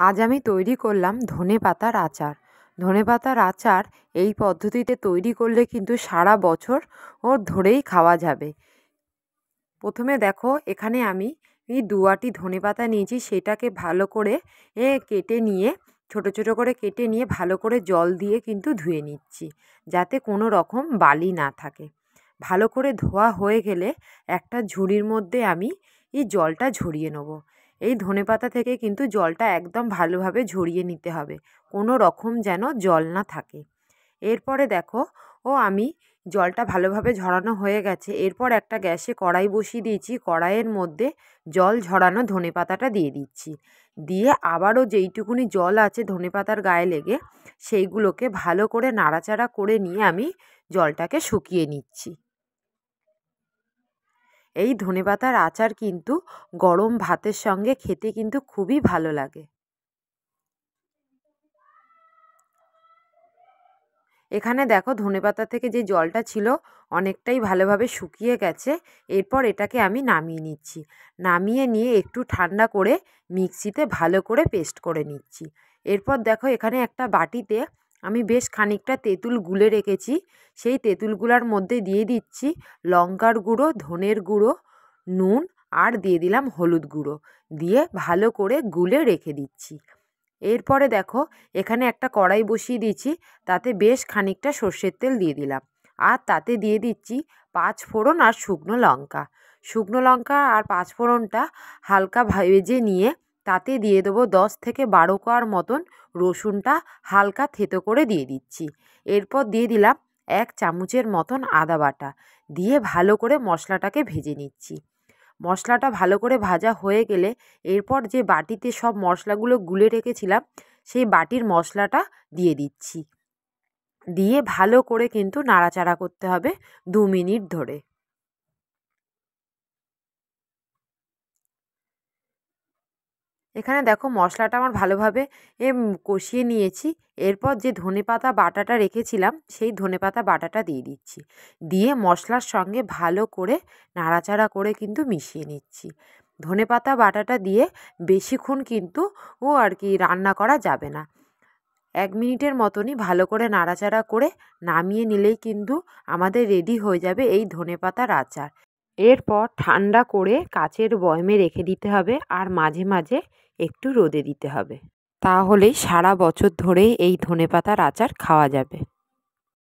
আজ আমি তৈরি করলাম ধনেপাতার আচার। ধনেপাতার আচার এই পদ্ধতিতে তৈরি করলে কিন্তু সারা বছর ধরেই খাওয়া যাবে। প্রথমে দেখো এখানে আমি 2 আঁটি ধনেপাতা নিয়েছি, সেটাকে ভালো করে কেটে নিয়ে ছোট ছোট করে কেটে নিয়ে ভালো করে জল দিয়ে কিন্তু ধুয়ে নিচ্ছি, যাতে কোনো রকম বালি না থাকে। ভালো করে ধোয়া হয়ে গেলে একটা ঝুড়ির মধ্যে আমি এই জলটা ঝরিয়ে নেব। এই ধনেপাতা থেকে কিন্তু জলটা একদম ভালোভাবে ঝরিয়ে নিতে হবে, কোনো রকম যেন জল না থাকে। এরপরে দেখো আমি জলটা ভালোভাবে ঝরানো হয়ে গেছে। এরপর একটা গ্যাসে কড়াই বসিয়ে দিয়েছি, কড়াইয়ের মধ্যে জল ঝরানো ধনেপাতাটা দিয়ে দিচ্ছি। দিয়ে আবারও যেইটুকুনি জল আছে ধনেপাতার গায়ে লেগে সেইগুলোকে ভালো করে নাড়াচাড়া করে নিয়ে আমি জলটাকে শুকিয়ে নিচ্ছি। এই ধনেপাতার আচার কিন্তু গরম ভাতের সঙ্গে খেতে কিন্তু খুবই ভালো লাগে। এখানে দেখো ধনেপাতা থেকে যে জলটা ছিল অনেকটাই ভালোভাবে শুকিয়ে গেছে। এরপর এটাকে আমি নামিয়ে নিচ্ছি। নামিয়ে নিয়ে একটু ঠান্ডা করে মিক্সিতে ভালো করে পেস্ট করে নিচ্ছি। এরপর দেখো এখানে একটা বাটিতে আমি বেশ খানিকটা তেঁতুল গুলে রেখেছি। সেই তেঁতুলগুলার মধ্যে দিয়ে দিচ্ছি লঙ্কার গুঁড়ো, ধনের গুঁড়ো, নুন আর দিয়ে দিলাম হলুদ গুঁড়ো, দিয়ে ভালো করে গুলে রেখে দিচ্ছি। এরপরে দেখো এখানে একটা কড়াই বসিয়ে দিয়েছি, তাতে বেশ খানিকটা সর্ষের তেল দিয়ে দিলাম। আর তাতে দিয়ে দিচ্ছি 5 ফোড়ন আর শুকনো লঙ্কা। শুকনো লঙ্কা আর 5 ফোড়নটা হালকা ভেজে নিয়ে তাতে দিয়ে দেবো 10 থেকে 12 কোয়ার মতন রসুনটা হালকা থেতো করে দিয়ে দিচ্ছি। এরপর দিয়ে দিলাম 1 চামচের মতন আদা বাটা, দিয়ে ভালো করে মশলাটাকে ভেজে নিচ্ছি। মশলাটা ভালো করে ভাজা হয়ে গেলে এরপর যে বাটিতে সব মশলাগুলো গুলে রেখেছিলাম সেই বাটির মশলাটা দিয়ে দিচ্ছি। দিয়ে ভালো করে কিন্তু নাড়াচাড়া করতে হবে 2 মিনিট ধরে। এখানে দেখো মশলাটা আমার ভালোভাবে কষিয়ে নিয়েছি। এরপর যে ধনেপাতা বাটাটা রেখেছিলাম সেই ধনেপাতা বাটাটা দিয়ে দিচ্ছি। দিয়ে মশলার সঙ্গে ভালো করে নাড়াচাড়া করে কিন্তু মিশিয়ে নিচ্ছি। ধনেপাতা বাটাটা দিয়ে বেশিক্ষণ কিন্তু রান্না করা যাবে না। 1 মিনিটের মতনই ভালো করে নাড়াচাড়া করে নামিয়ে নিলেই কিন্তু আমাদের রেডি হয়ে যাবে এই ধনেপাতার আচার। এরপর ঠান্ডা করে কাচের বয়মে রেখে দিতে হবে আর মাঝে মাঝে একটু রোদে দিতে হবে। তাহলেই সারা বছর ধরে এই ধনেপাতার আচার খাওয়া যাবে।